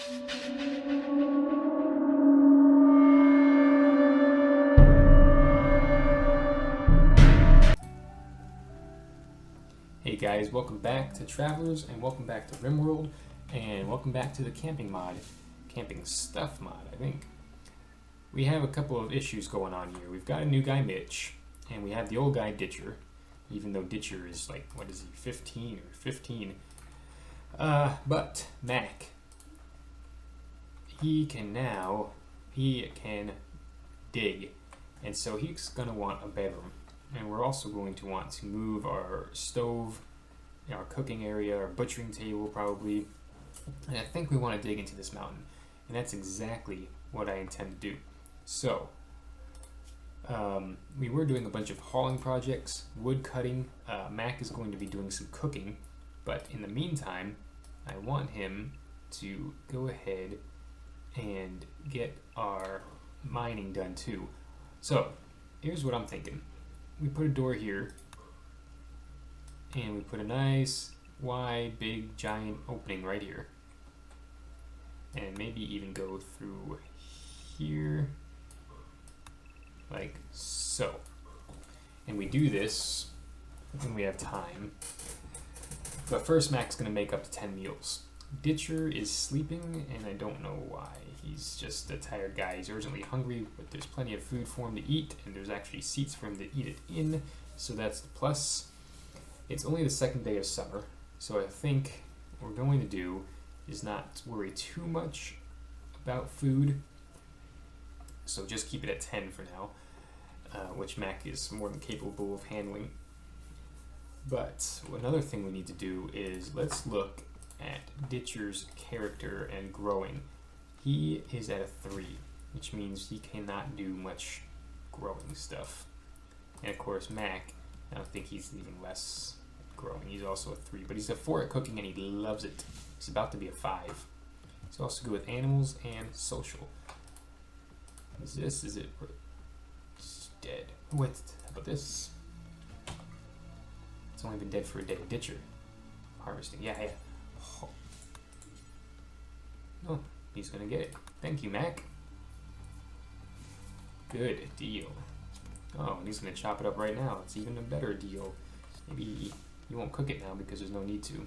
Hey guys, welcome back to Travelers, and welcome back to RimWorld, and welcome back to the camping mod, camping stuff mod, I think. We have a couple of issues going on here. We've got a new guy, Mitch, and we have the old guy, Ditcher, even though Ditcher is like, what is he, 15 or 15. But Mac, he can dig, and so he's gonna want a bedroom. And we're also going to want to move our stove, our cooking area, our butchering table probably. And I think we want to dig into this mountain. And that's exactly what I intend to do. So, we were doing a bunch of hauling projects, wood cutting. Mac is going to be doing some cooking. But in the meantime, I want him to go ahead and get our mining done too. So, here's what I'm thinking. We put a door here, and we put a nice, wide, big, giant opening right here. And maybe even go through here, like so. And we do this when we have time. But first, Mac's gonna make up to 10 meals. Ditcher is sleeping, and I don't know why. He's just a tired guy. He's urgently hungry, but there's plenty of food for him to eat, and there's actually seats for him to eat it in, so that's the plus. It's only the second day of summer, so I think what we're going to do is not worry too much about food, so just keep it at 10 for now, which Mac is more than capable of handling. But another thing we need to do is let's look at Ditcher's character and growing. He is at a 3, which means he cannot do much growing stuff. And of course, Mac, I don't think he's even less growing. He's also a 3, but he's a 4 at cooking and he loves it. He's about to be a 5. He's also good with animals and social. Is this? Is it? It's dead. What? How about this? It's only been dead for a day. Ditcher. Harvesting. Yeah. Oh. No. He's gonna get it. Thank you, Mac. Good deal. Oh, and he's gonna chop it up right now. It's even a better deal. Maybe he won't cook it now because there's no need to.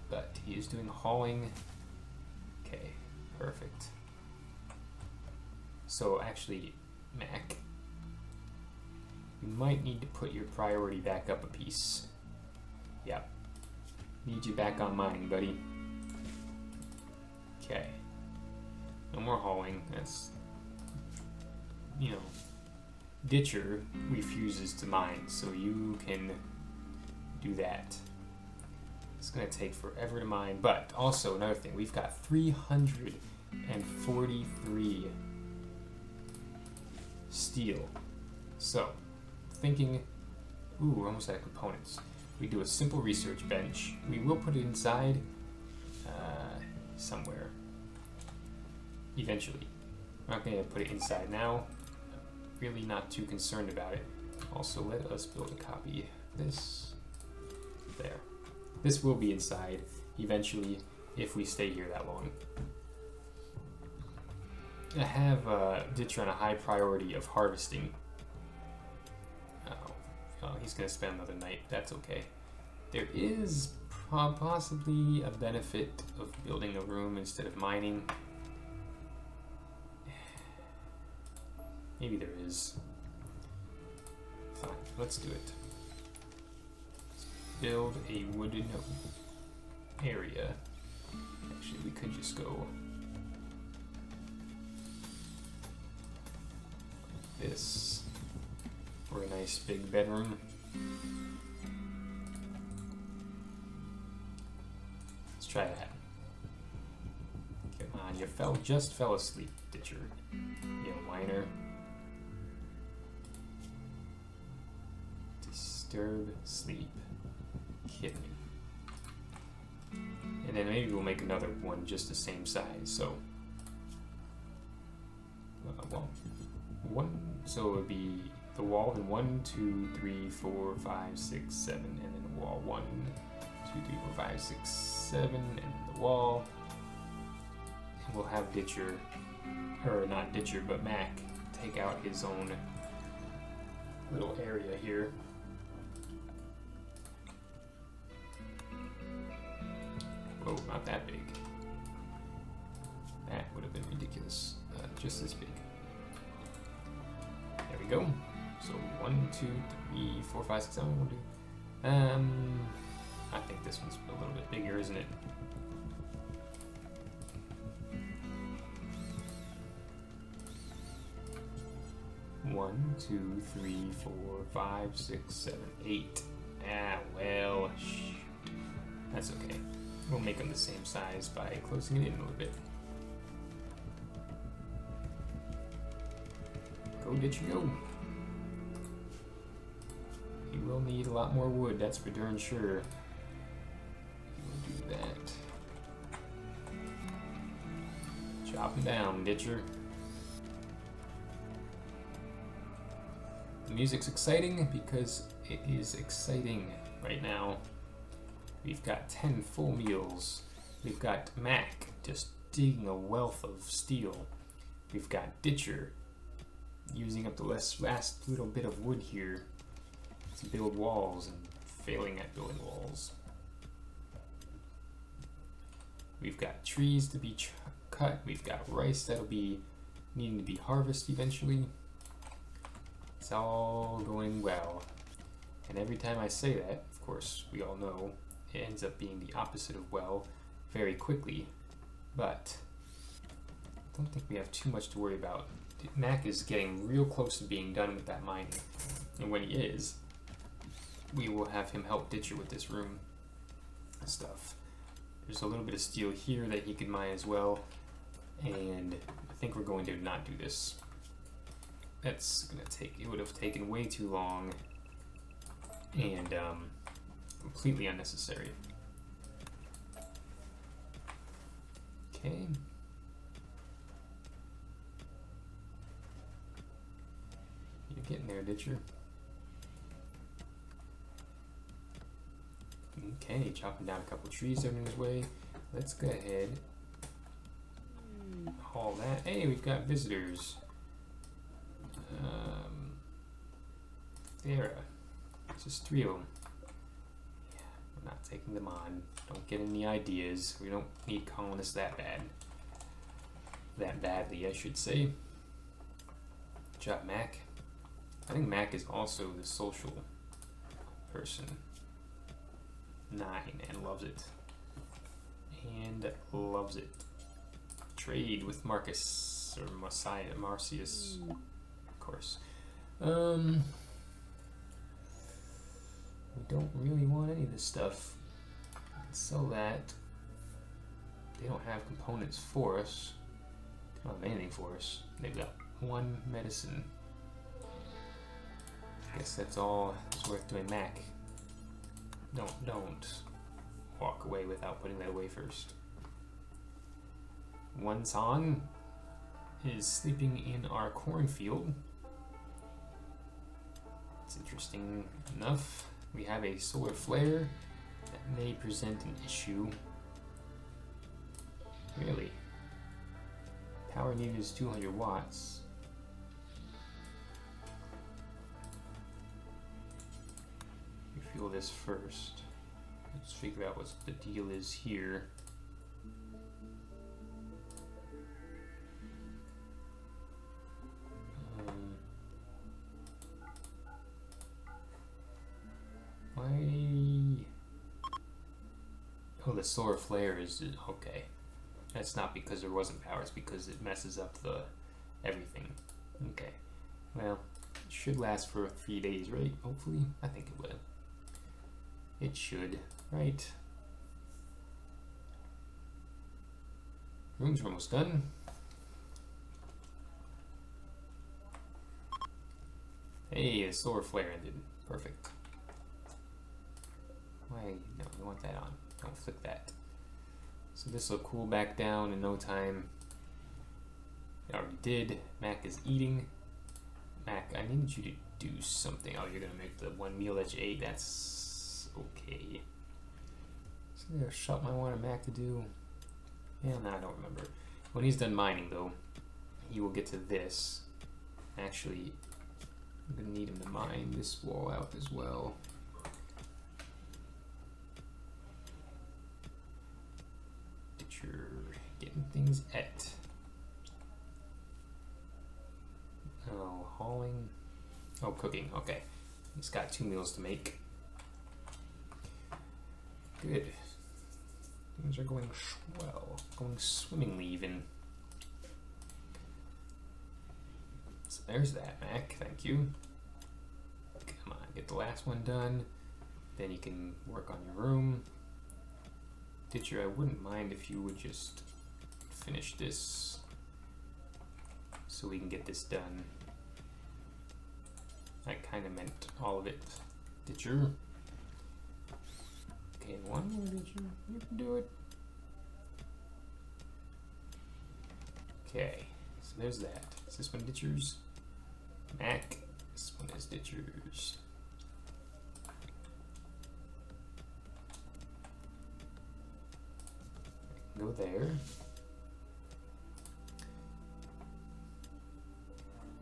But he is doing hauling. Okay, perfect. So actually, Mac, you might need to put your priority back up a piece. Yep. Need you back on mining, buddy. Okay. No more hauling. That's, you know, Ditcher refuses to mine, so you can do that. It's going to take forever to mine, but also another thing, we've got 343 steel. So, thinking, ooh, we're almost out of components. We do a simple research bench. We will put it inside somewhere. Eventually. I'm not going to put it inside now. Really not too concerned about it. Also, let us build a copy of this. There. This will be inside eventually if we stay here that long. I have Ditcher on a high priority of harvesting. Oh, he's going to spend another night. That's okay. There is possibly a benefit of building a room instead of mining. Maybe there is. Fine, let's do it. Let's build a wooden area. Actually, we could just go like this for a nice big bedroom. Let's try that. Come on, you just fell asleep, Ditcher. You whiner. Disturb sleep. Kidding me. And then maybe we'll make another one just the same size. So, so it would be the wall in 1, 2, 3, 4, 5, 6, 7, and then wall 1, 2, 3, 4, 5, 6, 7, and the wall. And we'll have Ditcher, or not Ditcher, but Mac, take out his own little area here. Whoa, not that big. That would have been ridiculous. Just this big. There we go. So 1, 2, 3, 4, 5, 6, 7. We'll do. I think this one's a little bit bigger, isn't it? One, 2, 3, 4, 5, 6, 7, 8. Ah, well, that's okay. We'll make them the same size by closing it in a little bit. Go, Ditcher, go. You will need a lot more wood, that's for darn sure. You will do that. Chop them down, Ditcher. The music's exciting because it is exciting right now. We've got 10 full meals. We've got Mac just digging a wealth of steel. We've got Ditcher using up the last little bit of wood here to build walls and failing at building walls. We've got trees to be cut. We've got rice that'll be needing to be harvested eventually. It's all going well. And every time I say that, of course, we all know it ends up being the opposite of well very quickly. But I don't think we have too much to worry about. Mac is getting real close to being done with that mining. And when he is, we will have him help Ditcher with this room stuff. There's a little bit of steel here that he could mine as well. And I think we're going to not do this. That's gonna take, it would have taken way too long and completely unnecessary. Okay. You're getting there, Ditcher. Okay, chopping down a couple trees that are in his way. Let's go ahead. Haul that. Hey, we've got visitors. There. Just 3 of them. Yeah, we're not taking them on. Don't get any ideas. We don't need colonists that bad. That badly, I should say. Good job, Mac. I think Mac is also the social person. 9 and loves it. And loves it. Trade with Marcus or Marcius, of course. We don't really want any of this stuff. We can sell that. They don't have components for us. They don't have anything for us. They've got 1 medicine. I guess that's all it's worth doing. Mac. Don't walk away without putting that away first. One San is sleeping in our cornfield. It's interesting enough. We have a solar flare that may present an issue. Really? Power needed is 200 watts. Refuel this first. Let's figure out what the deal is here. Oh, the solar flare is okay. That's not because there wasn't power, it's because it messes up the everything. Okay. Well, it should last for 3 days, right? Hopefully. I think it will. It should, right? Rooms are almost done. Hey, the solar flare ended. Perfect. Why? No, we want that on. Don't flick that. So this will cool back down in no time. It already did. Mac is eating. Mac, I need you to do something. Oh, you're gonna make the 1 meal that you ate. That's okay. there a shop I wanted Mac to do? Yeah, no, I don't remember. When he's done mining, though, he will get to this. Actually, I'm gonna need him to mine this wall out as well. Ditcher, getting things at. Oh, hauling. Oh, cooking. Okay, he's got 2 meals to make. Good. Things are going swell, going swimmingly even. So there's that, Mac. Thank you. Come on, get the last one done. Then you can work on your room. Ditcher, I wouldn't mind if you would just finish this so we can get this done. I kind of meant all of it. Ditcher. Okay, one more Ditcher. You can do it. Okay, so there's that. Is this one Ditcher's? Mac. This one is Ditcher's. Go there.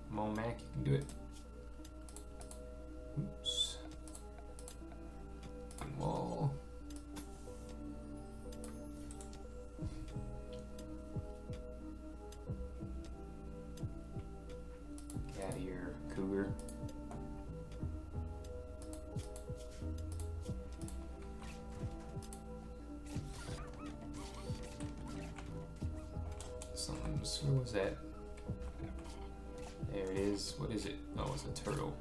Come on, Mac, you can do it. Oops. Wall. Get out of here, cougar. Where was that? There it is. What is it? Oh, it's a turtle.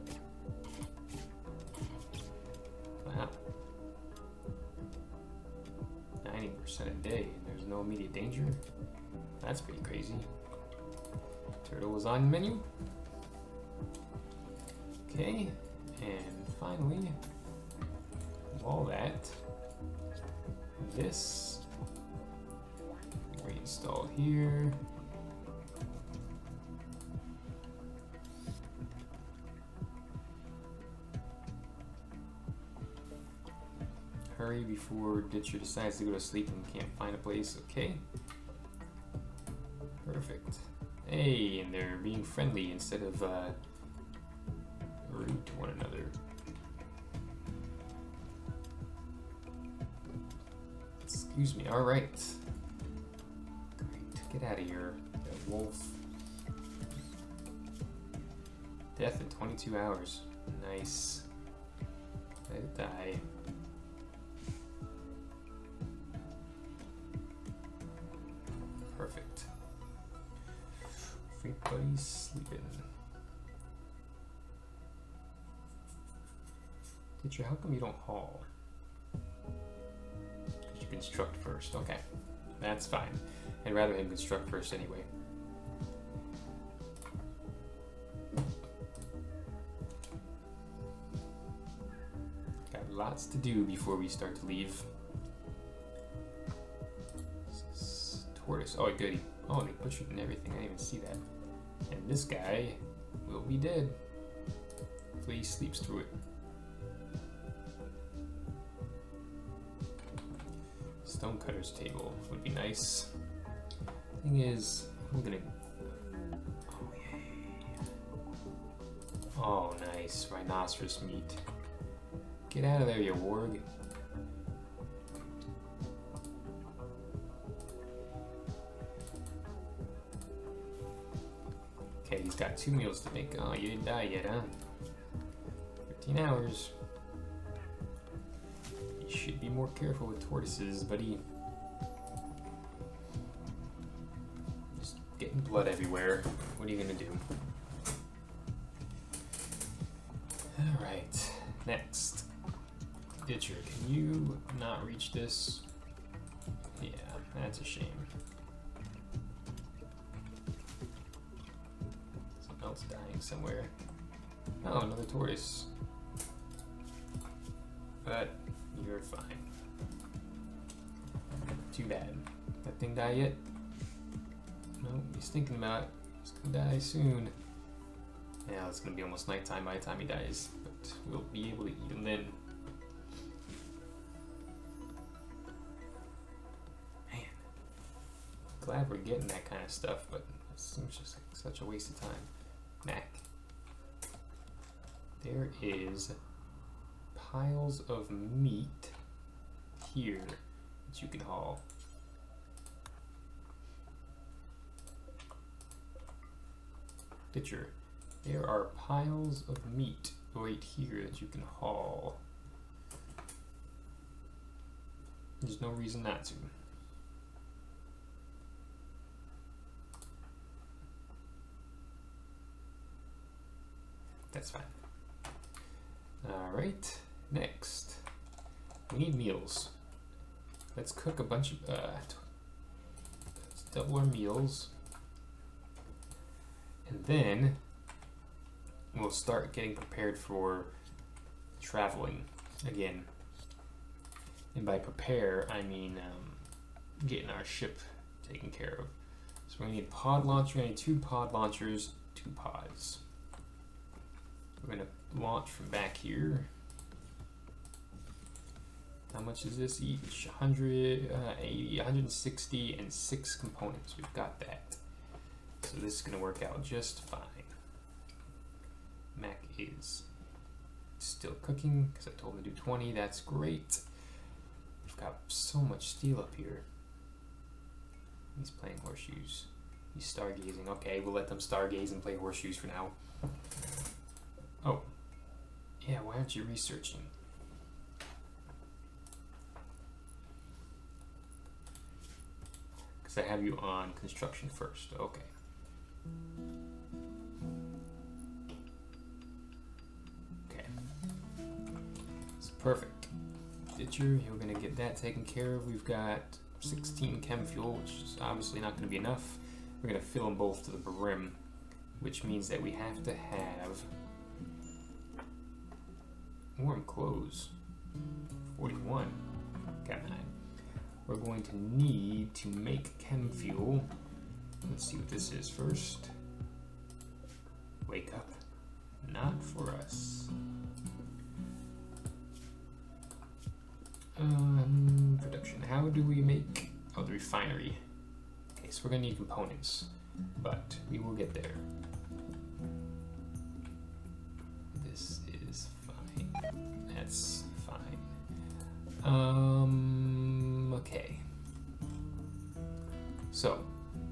Wow. 90% a day, and there's no immediate danger? That's pretty crazy. Turtle was on the menu. Okay, and finally, all that, this, reinstall here. Hurry before Ditcher decides to go to sleep and can't find a place. Okay. Perfect. Hey, and they're being friendly instead of rude to one another. Excuse me. All right. Great. Get out of here, that wolf. Death in 22 hours. Nice. Let it die. Perfect. Everybody's sleeping. Teacher, how come you don't haul? Because you construct first. Okay. That's fine. I'd rather him construct first anyway. Got lots to do before we start to leave. Tortoise. Oh, goody. Oh, they butchered and everything. I didn't even see that. And this guy will be dead. Hopefully he sleeps through it. Stonecutter's table would be nice. Thing is, I'm gonna... Oh, yay. Oh, nice. Rhinoceros meat. Get out of there, you warg. Okay, he's got 2 meals to make. Oh, you didn't die yet, huh? 13 hours. You should be more careful with tortoises, buddy. Just getting blood everywhere. What are you gonna do? Alright, next. Ditcher, can you not reach this? Yeah, that's a shame. Else dying somewhere. Oh, another tortoise. But you're fine. Too bad. That thing die yet? No, he's thinking about it. He's gonna die soon. Yeah, it's gonna be almost nighttime by the time he dies, but we'll be able to eat him then. glad we're getting that kind of stuff, but it seems just like such a waste of time. Mac. There is piles of meat here that you can haul. Ditcher. There are piles of meat right here that you can haul. There's no reason not to. That's fine. Alright, next. We need meals. Let's cook a bunch of, let's double our meals. And then we'll start getting prepared for traveling again. And by prepare, I mean getting our ship taken care of. So we're gonna need a pod launcher, we're gonna need 2 pod launchers, 2 pods. We're gonna launch from back here. How much is this each? 180, 160, and 6 components. We've got that. So this is gonna work out just fine. Mac is still cooking because I told him to do 20. That's great. We've got so much steel up here. He's playing horseshoes. He's stargazing. Okay, we'll let them stargaze and play horseshoes for now. Oh. Yeah, why aren't you researching? Because I have you on construction first. Okay. Okay. It's perfect. Ditcher, you're going to get that taken care of. We've got 16 chem fuel, which is obviously not going to be enough. We're going to fill them both to the brim, which means that we have to have warm clothes. 41. Got 9. We're going to need to make chem fuel. Let's see what this is first. Wake up. Not for us. Production. How do we make... Oh, the refinery. Okay, so we're going to need components, but we will get there. This is fine. That's fine. Okay. So,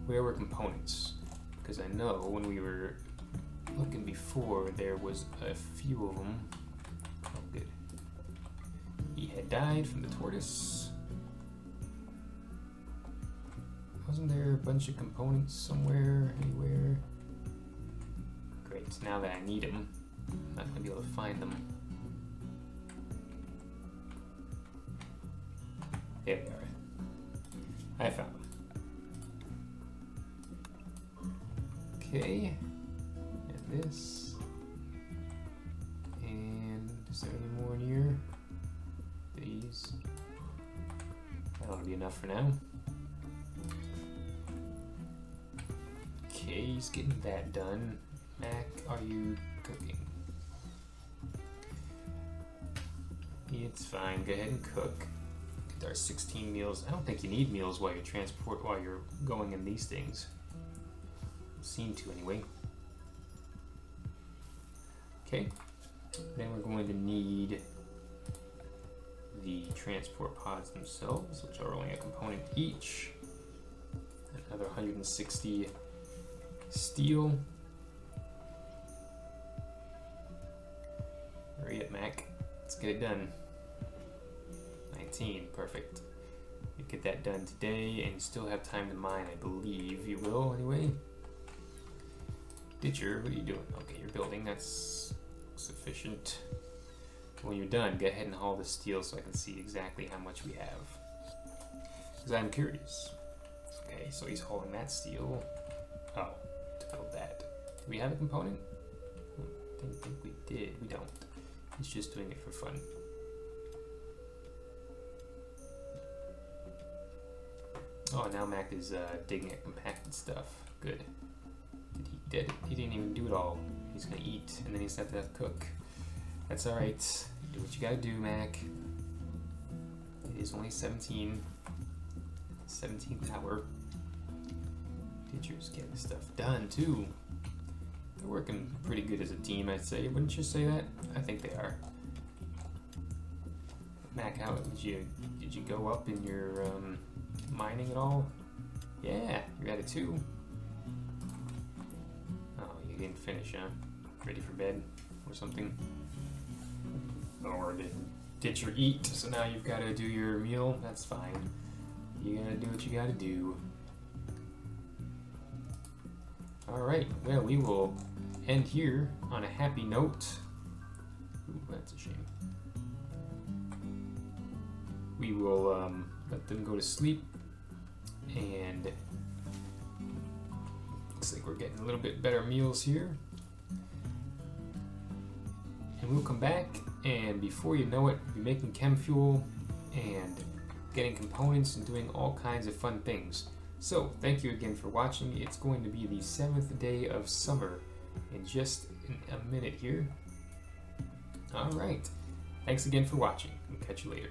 where were components? Because I know when we were looking before, there was a few of them. Oh, good. He had died from the tortoise. Wasn't there a bunch of components somewhere, anywhere? Great, so now that I need them, I'm not going to be able to find them. There they are. I found them. Okay, and this. And is there any more in here? These. That'll be enough for now. Okay, he's getting that done. Mac, are you cooking? It's fine. Go ahead and cook. Get our 16 meals. I don't think you need meals while you're going in these things. Seem to anyway. Okay. Then we're going to need the transport pods themselves, which are only a component each. Another 160 steel. Hurry up, Mac. Let's get it done. 19, perfect. You get that done today, and you still have time to mine, I believe. You will, anyway. Ditcher, what are you doing? Okay, you're building. That's sufficient. When you're done, go ahead and haul the steel so I can see exactly how much we have. Because I'm curious. Okay, so he's hauling that steel. Oh, to build that. Do we have a component? I didn't think we did. We don't. He's just doing it for fun. Oh, now Mac is digging at compacted stuff. Good. He didn't even do it all. He's gonna eat, and then he's gonna have to cook. That's alright. Do what you gotta do, Mac. It is only 17th hour. Teachers getting stuff done too. They're working pretty good as a team, I'd say. Wouldn't you say that? I think they are. Mac, how did you go up in your mining at all? Yeah, you're at it too. Oh, you didn't finish, huh? Ready for bed or something? Or did you eat? So now you've got to do your meal. That's fine. You gotta do what you gotta do. All right. Well, we will end here on a happy note. Ooh, that's a shame. We will let them go to sleep, and looks like we're getting a little bit better meals here. And we'll come back, and before you know it, we'll be making chem fuel and getting components and doing all kinds of fun things. So, thank you again for watching. It's going to be the 7th day of summer in just a minute here. Alright, thanks again for watching. We'll catch you later.